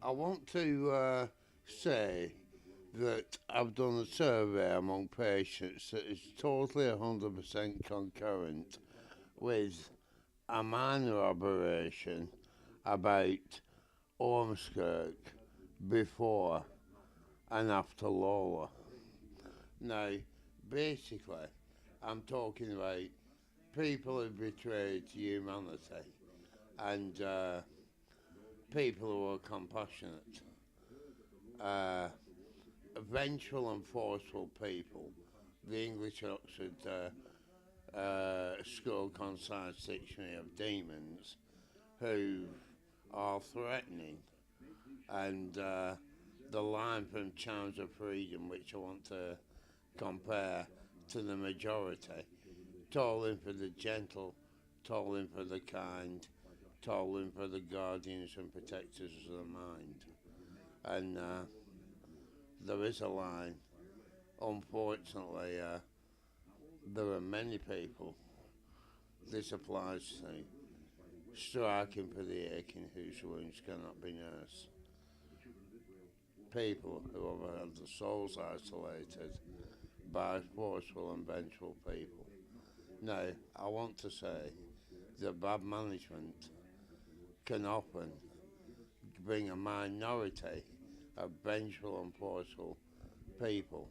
I want to say that I've done a survey among patients that is totally 100% concurrent with a minor aberration about Ormskirk before and after Lola. Now, basically, I'm talking about people who betrayed humanity and people who are compassionate, uh, vengeful and forceful people. The English Oxford School Concise Dictionary of Demons, who are threatening, and the line from Chimes of Freedom, which I want to compare to the majority, tolling for the gentle, tolling for the kind, tolling for the guardians and protectors of the mind. And there is a line. Unfortunately, there are many people this applies to, striking for the aching whose wounds cannot be nursed. People who have had their souls isolated by forceful and vengeful people. Now, I want to say that bad management can often bring a minority of vengeful and forceful people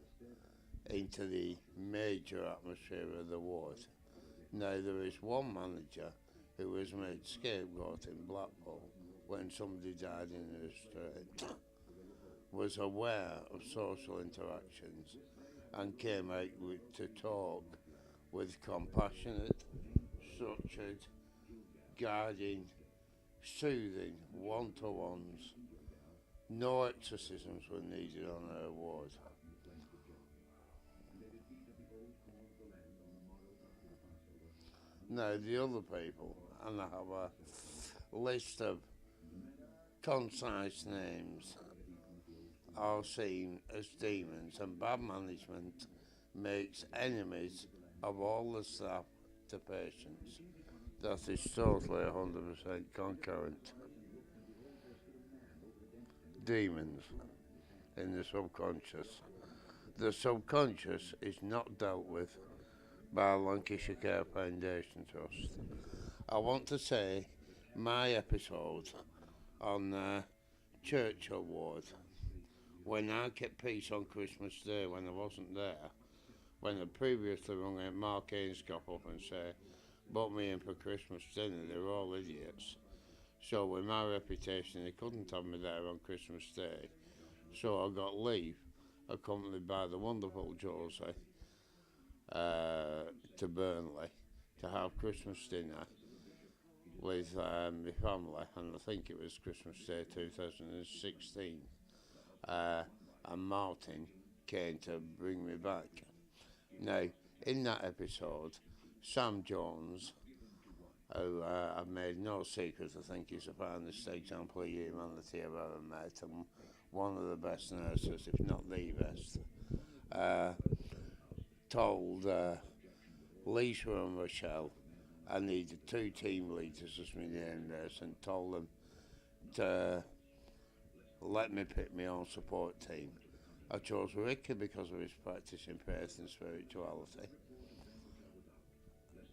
into the major atmosphere of the ward. Now, there is one manager who was made scapegoat in Blackpool when somebody died in the street, was aware of social interactions and came out to talk with compassionate, structured, guiding, soothing one-to-ones. No exorcisms were needed on her ward. Now, the other people, and I have a list of concise names, are seen as demons, and bad management makes enemies of all the staff to patients. That is totally 100% concurrent. Demons in the subconscious. The subconscious is not dealt with by Lancashire Care Foundation Trust. I want to say my episode on Churchill Ward, when I kept peace on Christmas Day when I wasn't there, when I previously rung out Mark Ainscough up and said, booked me in for Christmas dinner, they were all idiots. So with my reputation, they couldn't have me there on Christmas Day. So I got leave, accompanied by the wonderful Josie, to Burnley to have Christmas dinner with my family, and I think it was Christmas Day 2016. And Martin came to bring me back. Now, in that episode, Sam Jones, who I've made no secret, I think he's the finest example of humanity I've ever met, and one of the best nurses, if not the best, told Lisa and Rochelle I needed two team leaders as my name nurse, and told them to let me pick my own support team. I chose Ricky because of his practice in faith and spirituality.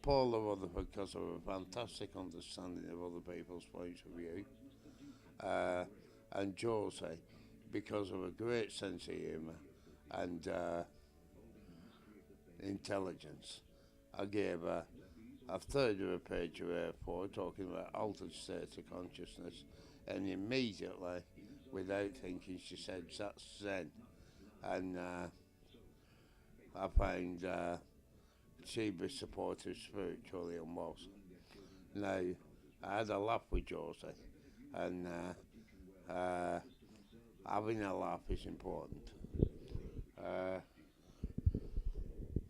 Paula Rutherford because of a fantastic understanding of other people's points of view. And Josie because of a great sense of humour and intelligence. I gave her a third of a page of A4 talking about altered state of consciousness, and immediately, without thinking, she said, that's Zen. And I found she was supportive spiritually and was. Now, I had a laugh with Josie, and having a laugh is important.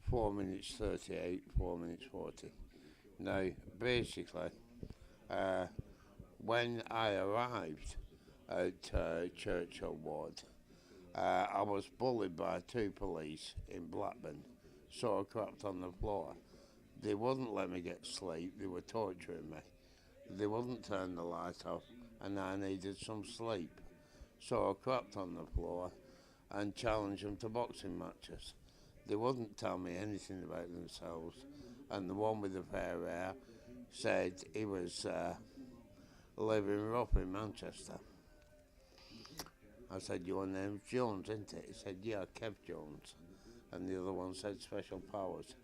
4 minutes 38, 4 minutes 40. Now, basically, when I arrived at Churchill Ward, I was bullied by two police in Blackburn, so I crept on the floor. They wouldn't let me get sleep, they were torturing me. They wouldn't turn the light off, and I needed some sleep. So I crept on the floor and challenged them to boxing matches. They wouldn't tell me anything about themselves, and the one with the fair hair said he was living rough in Manchester. I said, your name's Jones, isn't it? He said, yeah, Kev Jones. And the other one said Special Powers.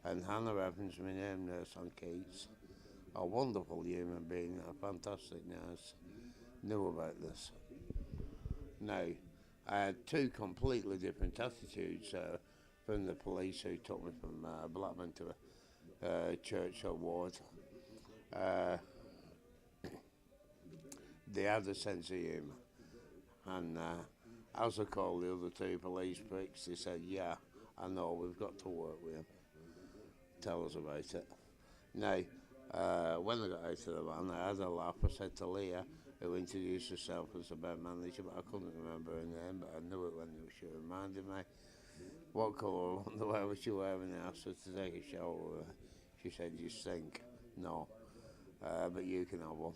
And Hannah Evans, my name, nurse on Keats, a wonderful human being, a fantastic nurse, knew about this. Now, I had two completely different attitudes from the police who took me from Blackburn to Churchill Ward. They had a sense of humour. And as I called the other two police pricks, they said, yeah, I know, we've got to work with him. Tell us about it. Now, when I got out of the van, I had a laugh. I said to Leah, who introduced herself as a bed manager, but I couldn't remember her name, but I knew it when she reminded me. What colour underwear was she wearing? I asked her to take a shower. She said, you stink. No, but you can have one.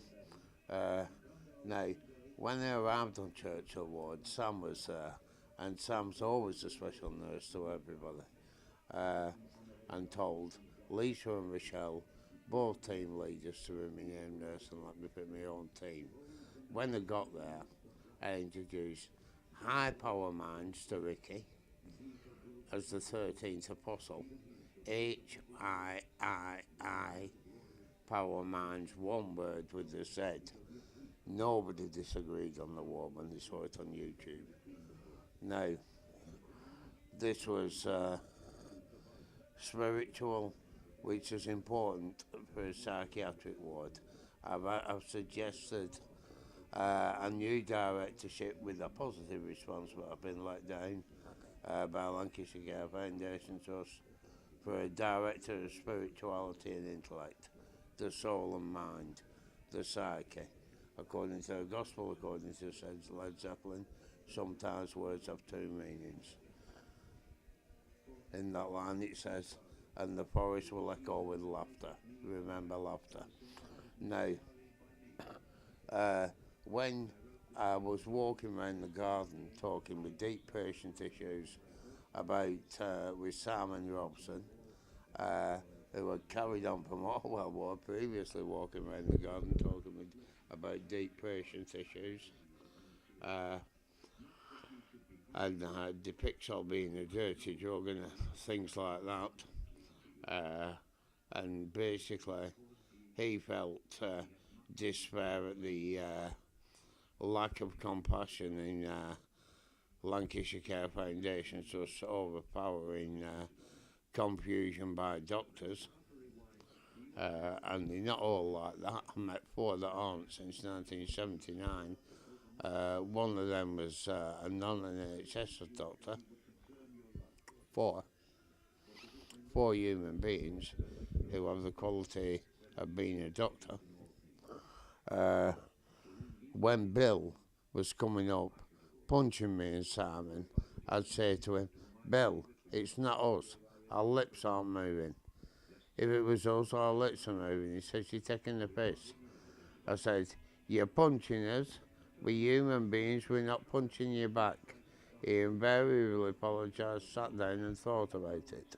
Now, when I arrived on Churchill Ward, Sam was there, and Sam's always a special nurse to everybody, and told Lisa and Rochelle, both team leaders, to be my name nurse and let me pick my own team. When I got there, I introduced High Power Minds to Ricky as the 13th apostle. HIII Power Minds, one word with the Z. Nobody disagreed on the wall when they saw it on YouTube. Now, this was spiritual, which is important for a psychiatric ward. I've suggested a new directorship with a positive response, but I've been let down by Lancashire Care Foundation Trust for a director of spirituality and intellect, the soul and mind, the psyche. According to the gospel, according to Led Zeppelin, sometimes words have two meanings. In that line it says, and the forest will echo with laughter. Remember laughter. Now, when I was walking around the garden talking with deep patient issues about with Sam and Robson, who had carried on from Orwell War, previously walking around the garden talking about deep patient issues, and the Pixel being a dirty drug and things like that. And basically, he felt despair at the lack of compassion in Lancashire Care Foundation, just overpowering confusion by doctors. And they're not all like that. I met four that aren't since 1979. One of them was a non-NHS doctor. Four human beings who have the quality of being a doctor. When Bill was coming up, punching me and Simon, I'd say to him, Bill, it's not us. Our lips aren't moving. If it was us, our lips are moving. He said, you're taking the piss. I said, you're punching us. We're human beings, we're not punching you back. He invariably apologised, sat down and thought about it.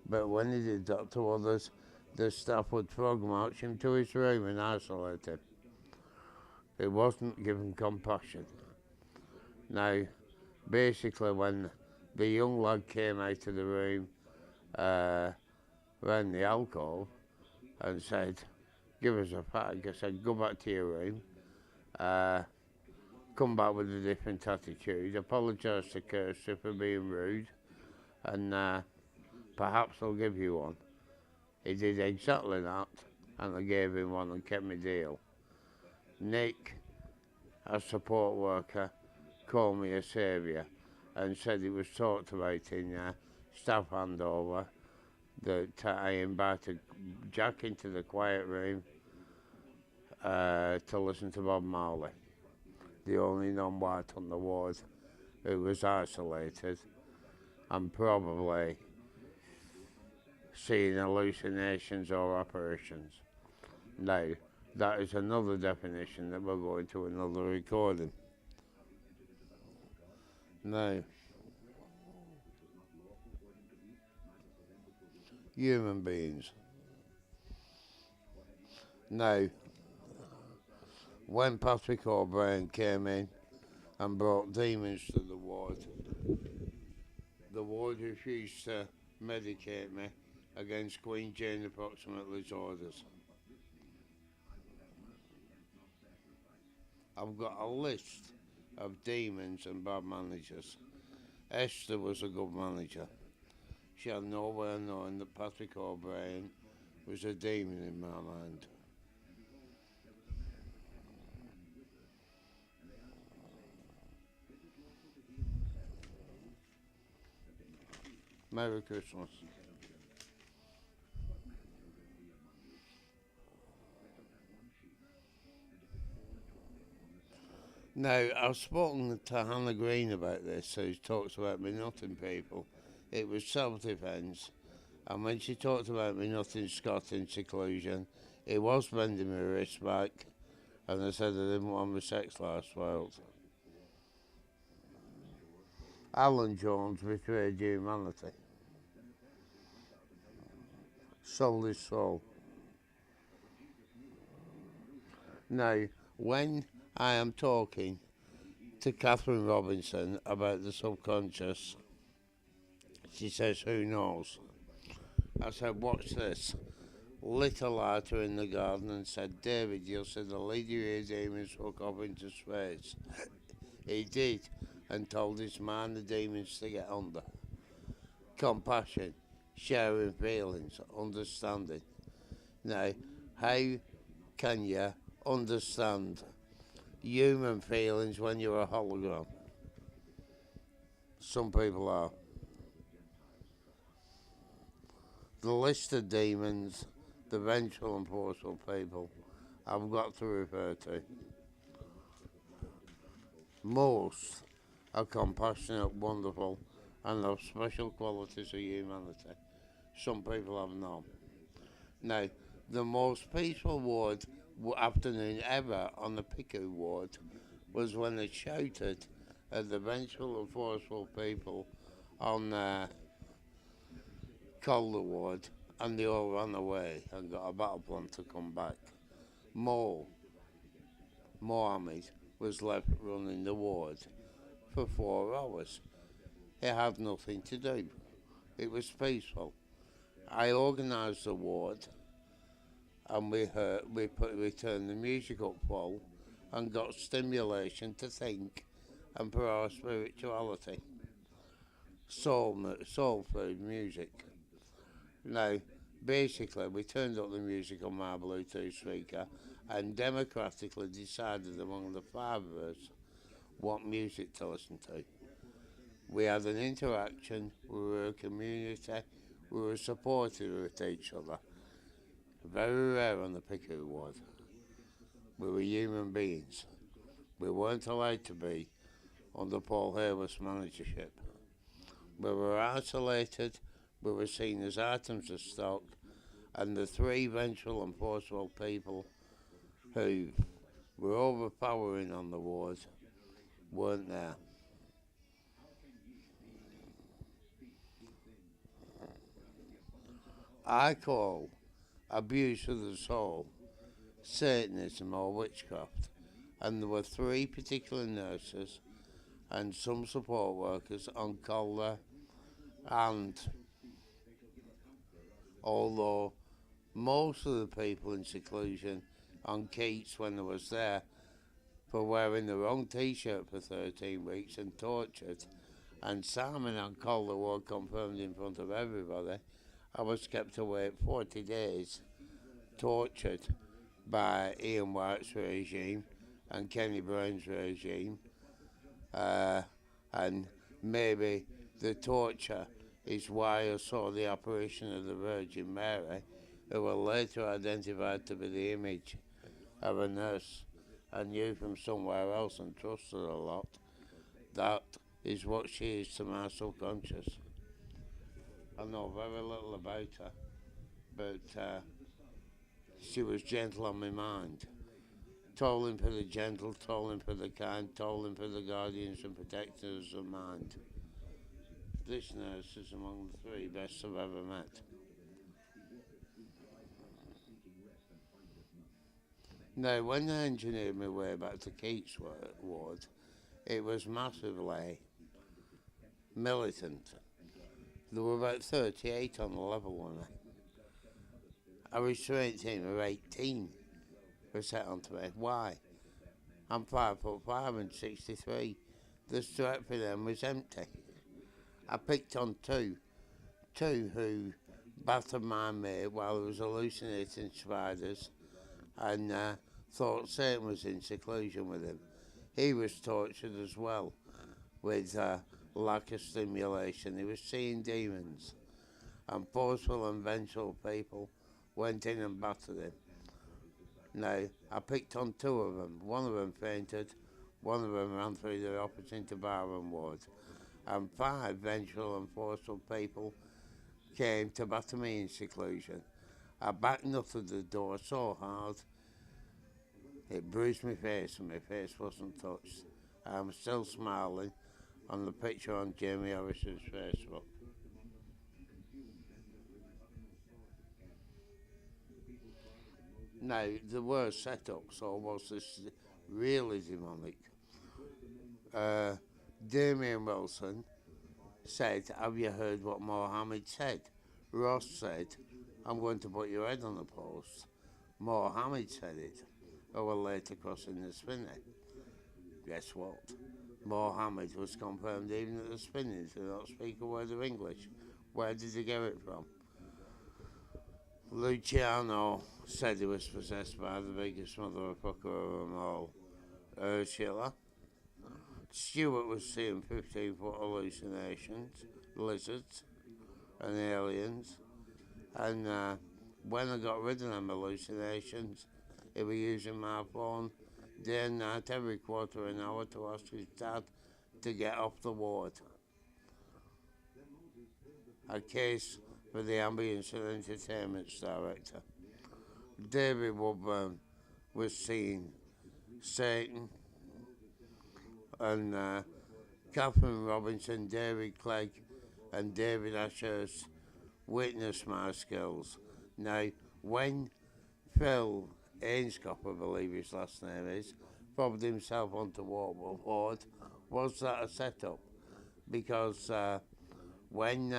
But when he did that to others, the staff would frog march him to his room and isolate him. It wasn't given compassion. Now, basically when the young lad came out of the room, ran the alcohol and said, give us a fag. I said, go back to your room, come back with a different attitude, apologise to Kirsty for being rude, and perhaps I'll give you one. He did exactly that, and I gave him one and kept my deal. Nick, a support worker, called me a saviour and said it was talked about in staff handover that I invited Jack into the quiet room to listen to Bob Marley, the only non-white on the ward who was isolated and probably seeing hallucinations or apparitions. Now, that is another definition that we'll go into another recording. No. Human beings. No. When Patrick O'Brien came in and brought demons to the ward refused to medicate me against Queen Jane approximately's orders. I've got a list of demons and bad managers. Esther was a good manager. She had no way of knowing that Patrick O'Brien was a demon in my mind. Merry Christmas. Now, I've spoken to Hannah Green about this, who talks about me nutting people. It was self-defence, and when she talked about me nutting Scott in seclusion, it was bending my wrist back, and I said I didn't want my sex life spoiled. Alan Jones betrayed humanity. Sold his soul. Now, when I am talking to Catherine Robinson about the subconscious, she says, who knows? I said, watch this. Lit a lighter in the garden and said, David, you'll see the lady here demons hook up into space. He did, and told his man the demons to get under. Compassion, sharing feelings, understanding. Now, how can you understand human feelings when you're a hologram? Some people are. The list of demons, the vengeful and forceful people, I've got to refer to. Most are compassionate, wonderful, and have special qualities of humanity. Some people have none. Now, the most peaceful ward afternoon ever on the Peop ward was when they shouted at the vengeful and forceful people on Calder ward, and they all ran away and got a battle plan to come back. Mohammed was left running the ward for 4 hours. He had nothing to do. It was peaceful. I organised the ward, and we turned the music up full and got stimulation to think and for our spirituality. Soul food music. Now, basically, we turned up the music on my Bluetooth speaker and democratically decided among the 5 of us what music to listen to. We had an interaction, we were a community, we were supportive with each other. Very rare on the Peop ward. We were human beings. We weren't allowed to be under Paul Hayward's managership. We were isolated, we were seen as items of stock, and the 3 vengeful and forceful people who were overpowering on the ward weren't there. I call abuse of the soul Satanism or witchcraft, and there were 3 particular nurses and some support workers on Calder, and although most of the people in seclusion on Keats when I was there for wearing the wrong t-shirt for 13 weeks and tortured, and Simon on Calder were confirmed in front of everybody, I was kept awake 40 days, tortured by Ian White's regime and Kenny Brown's regime, and maybe the torture is why I saw the apparition of the Virgin Mary, who were later identified to be the image of a nurse I knew from somewhere else and trusted a lot. That is what she is to my subconscious. I know very little about her, but she was gentle on my mind. tolling for the gentle, tolling for the kind, tolling for the guardians and protectors of mind. This nurse is among the three best I've ever met. Now, when I engineered my way back to Keats ward, it was massively militant. There were about 38 on the level one. A restraint team of 18 were set onto me. Why? I'm 5'5" and 63. The strap for them was empty. I picked on two who battered my mate while I was hallucinating spiders, and thought Satan was in seclusion with him. He was tortured as well with lack of stimulation. He was seeing demons, and forceful and vengeful people went in and battered him. Now, I picked on two of them. One of them fainted, one of them ran through the office into Barham ward, and 5 vengeful and forceful people came to batter me in seclusion. I backnutted the door so hard, it bruised my face and my face wasn't touched. I'm still smiling on the picture on Jamie Harrison's Facebook. Now, there were setups, or was this really demonic? Damien Wilson said, "Have you heard what Mohammed said?" Ross said, "I'm going to put your head on the post." Mohammed said it, or later crossing the spinner. Guess what? Mohammed was confirmed even at the spinning to not speak a word of English. Where did he get it from? Luciano said he was possessed by the biggest motherfucker of them all, Ursula. Stewart was seeing 15-foot hallucinations, lizards, and aliens. And when I got rid of them hallucinations, he was using my phone day and night every quarter of an hour to ask his dad to get off the ward. A case for the Ambience and Entertainment's director. David Woodburn was seeing Satan, and Catherine Robinson, David Clegg, and David Ashurst witnessed my skills. Now, when Phil Ainscough, I believe his last name is, bobbed himself onto Wartburg Ward, was that a setup? Because when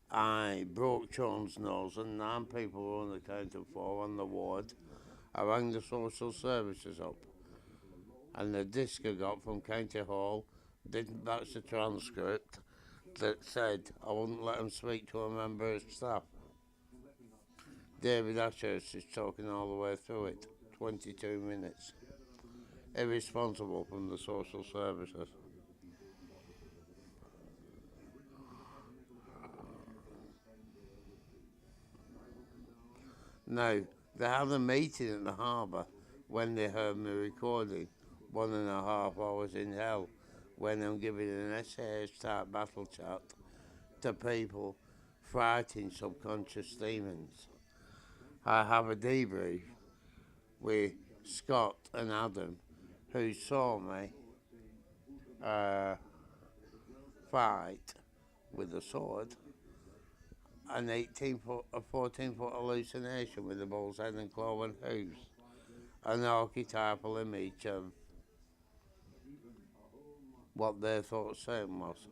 I broke Sean's nose and 9 people were on the count of 4 on the ward, I rang the social services up, and the disc I got from County Hall didn't match the transcript that said I wouldn't let him speak to a member of staff. David Ashurst is talking all the way through it, 22 minutes. Irresponsible from the social services. Now, they had a meeting at the harbour when they heard me recording 1.5 hours in hell, when I'm giving an SAS type battle chat to people fighting subconscious demons. I have a debrief with Scott and Adam, who saw me fight with a sword, an 14-foot hallucination with a bull's head and claw and hooves, an archetypal image of what they thought Satan was.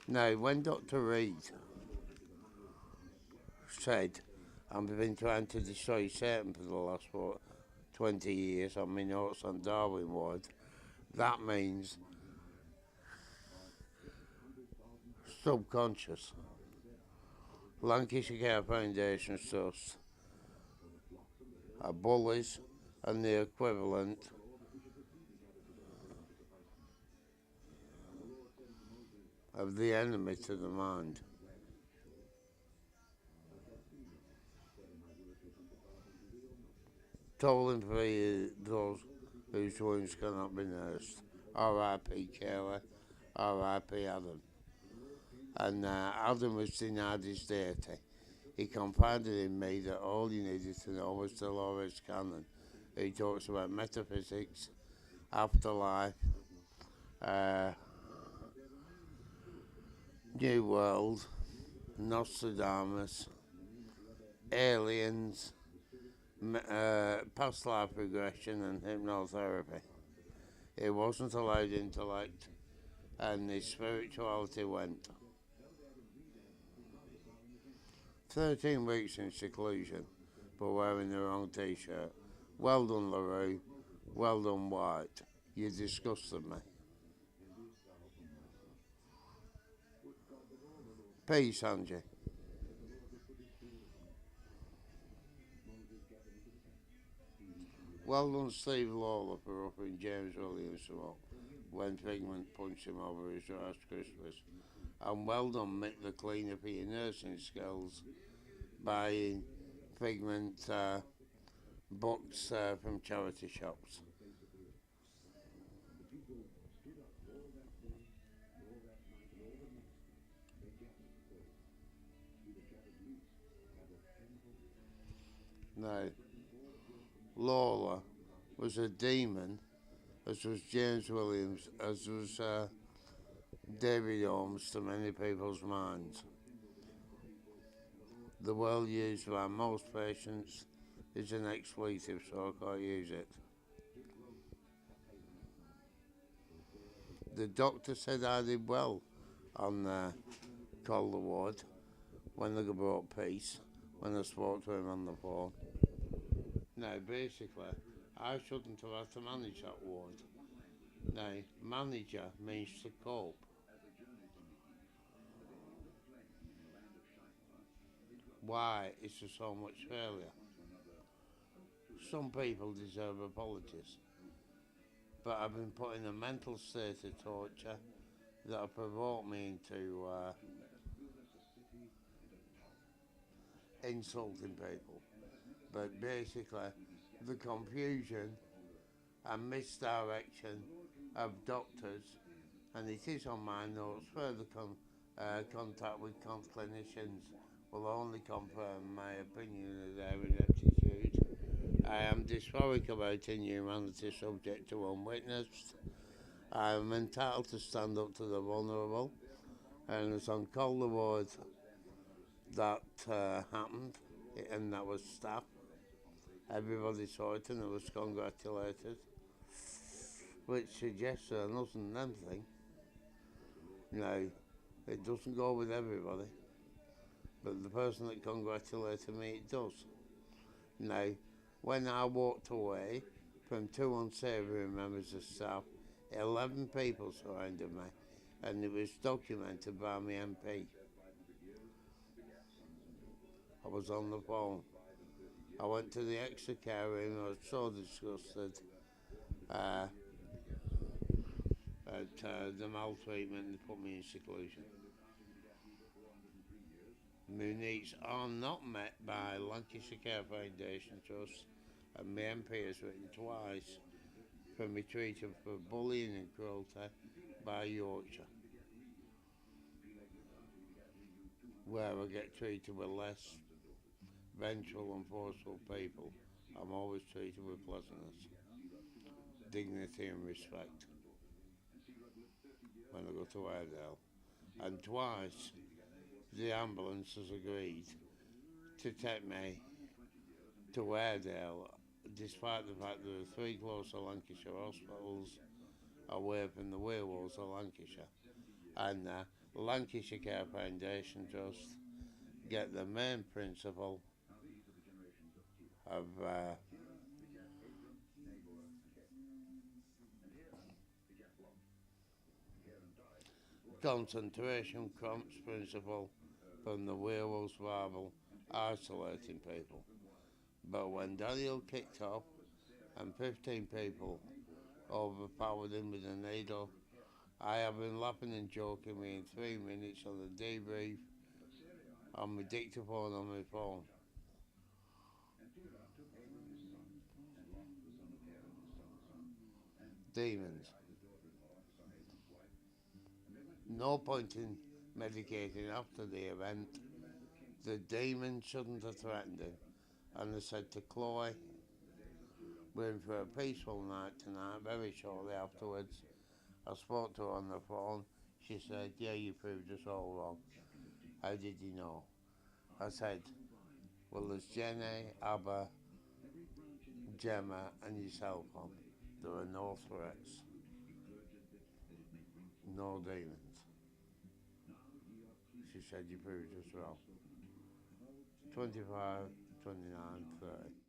Now, when Dr. Reed said, "I've been trying to destroy Satan for the last 20 years on my notes on Darwin Ward," that means subconscious. Lancashire Care Foundation Trust are bullies and the equivalent of the enemy to the mind. Tolling for those whose wounds cannot be nursed. R.I.P. Kayla, R.I.P. Adam. And Adam was denied his deity. He confided in me that all you needed to know was Dolores Cannon, who talks about metaphysics, afterlife, uh, New World, Nostradamus, aliens, past life regression, and hypnotherapy. He wasn't allowed intellect, and his spirituality went. 13 weeks in seclusion for wearing the wrong t-shirt. Well done, LaRue. Well done, White. You disgusted me. Peace, Angie. Well done, Steve Lawler, for upping James Williams up when Figment punched him over his last Christmas. And well done, Mick the Cleaner, for your nursing skills, buying Figment books from charity shops. Now, Lawler was a demon, as was James Williams, as was David Holmes to many people's minds. The word used by most patients is an expletive, so I can't use it. The doctor said I did well on Calder Ward when they brought peace, when I spoke to him on the phone. Now, basically, I shouldn't have had to manage that ward. Now, manager means to cope. Why is there so much failure? Some people deserve apologies, but I've been put in a mental state of torture that have provoked me into insulting people. But basically, the confusion and misdirection of doctors, and it is on my notes, further contact with clinicians will only confirm my opinion of their ineptitude. I am dysphoric about inhumanity subject to unwitnessed. I am entitled to stand up to the vulnerable, and it's on Calder Ward that happened, and that was staff. Everybody saw it and it was congratulated, which suggests that I wasn't them thing. Now, it doesn't go with everybody, but the person that congratulated me, it does. Now, when I walked away from 2 unsavoury members of staff, 11 people surrounded me, and it was documented by my MP. I was on the phone. I went to the extra care room. I was so disgusted at the maltreatment they put me in seclusion. My needs are not met by Lancashire Care Foundation Trust, and my MP has written twice for me treated for bullying and cruelty by Yorkshire, where I get treated with less vengeful and forceful people. I'm always treated with pleasantness, dignity and respect when I go to Airedale. And twice the ambulance has agreed to take me to Airedale, despite the fact there are 3 closer Lancashire hospitals away from the werewolves of Lancashire. And Lancashire Care Foundation Trust get the main principle of concentration camps principle from the werewolves Bible, isolating people. But when Daniel kicked off and 15 people overpowered him with a needle, I have been laughing and joking within 3 minutes on the debrief on my dictaphone on my phone. Demons. No point in medicating after the event The demon shouldn't have threatened him. And I said to Chloe, we're in for a peaceful night tonight. Very shortly afterwards, I spoke to her on the phone. She said, yeah, you proved us all wrong. How did you know? I said, well, there's Jenny, Abba, Gemma, and yourself on. There are no threats, no demons. She said, you proved us wrong. 25, 29, 30.